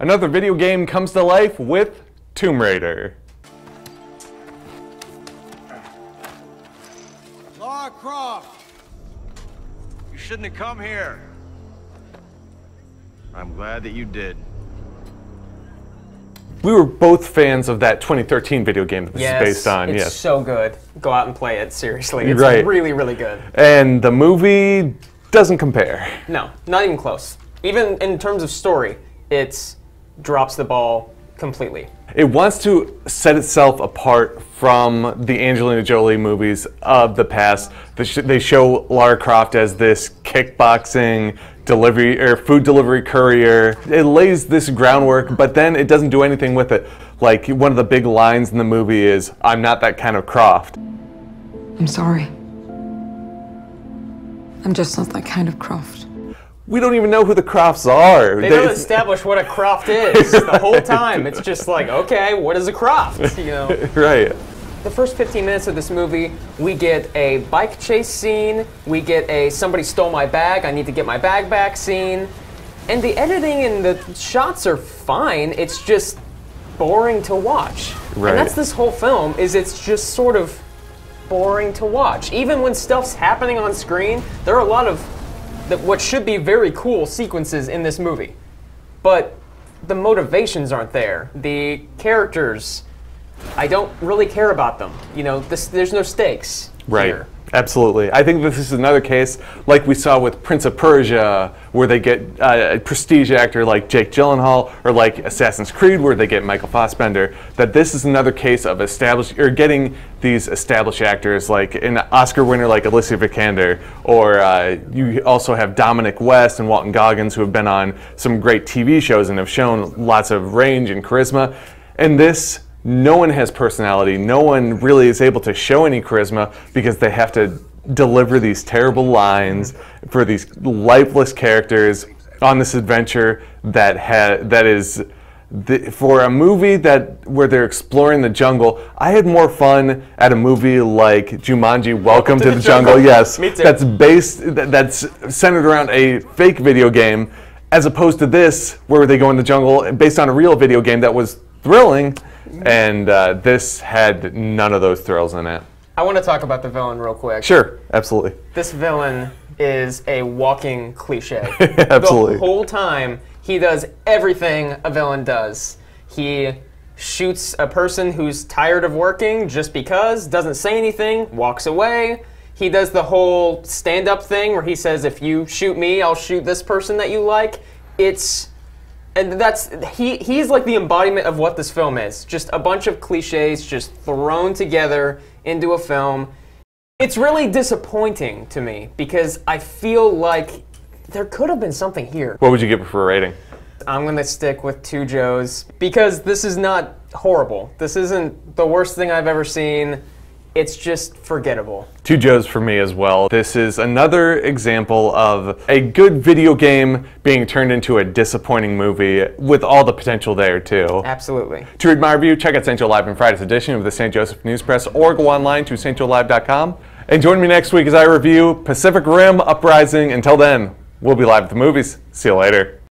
Another video game comes to life with Tomb Raider. Lara Croft! You shouldn't have come here. I'm glad that you did. We were both fans of that 2013 video game that this is based on. It's so good. Go out and play it, seriously. It's right. really, really good. And the movie doesn't compare. No, not even close. Even in terms of story, it drops the ball completely. It wants to set itself apart from the Angelina Jolie movies of the past. They show Lara Croft as this kickboxing delivery or food delivery courier. It lays this groundwork, but then it doesn't do anything with it. Like, one of the big lines in the movie is, "I'm not that kind of Croft." I'm sorry. I'm just not that kind of Croft. We don't even know who the Crofts are. They don't establish what a Croft is the whole time. It's just like, okay, what is a Croft? You know? Right. The first 15 minutes of this movie, we get a bike chase scene, we get a somebody stole my bag, I need to get my bag back scene, and the editing and the shots are fine, it's just boring to watch. Right. And that's this whole film, is it's just sort of boring to watch. Even when stuff's happening on screen, there are a lot of what should be very cool sequences in this movie. But the motivations aren't there. The characters, I don't really care about them. You know, there's no stakes here. Absolutely. I think this is another case, like we saw with Prince of Persia, where they get a prestige actor like Jake Gyllenhaal, or like Assassin's Creed, where they get Michael Fassbender, that this is another case of getting these established actors, like an Oscar winner like Alicia Vikander, or you also have Dominic West and Walton Goggins, who have been on some great TV shows and have shown lots of range and charisma. And this, no one has personality. No one really is able to show any charisma because they have to deliver these terrible lines for these lifeless characters on this adventure that is for a movie where they're exploring the jungle. I had more fun at a movie like Jumanji: Welcome to the Jungle. Yes, Me too. That's centered around a fake video game, as opposed to this, where they go in the jungle based on a real video game that was thrilling. And this had none of those thrills in it. I want to talk about the villain real quick. Sure, absolutely. This villain is a walking cliche. Absolutely. The whole time, he does everything a villain does. He shoots a person who's tired of working just because, doesn't say anything, walks away. He does the whole stand-up thing where he says, if you shoot me, I'll shoot this person that you like. And he's like the embodiment of what this film is. Just a bunch of cliches just thrown together into a film. It's really disappointing to me because I feel like there could have been something here. What would you give it for a rating? I'm gonna stick with 2 Joes because this is not horrible. This isn't the worst thing I've ever seen. It's just forgettable. 2 Joes for me as well. This is another example of a good video game being turned into a disappointing movie with all the potential there too. Absolutely. To read my review, check out St. Joe Live in Friday's edition of the St. Joseph News Press, or go online to stjoelive.com. And join me next week as I review Pacific Rim Uprising. Until then, we'll be live at the movies. See you later.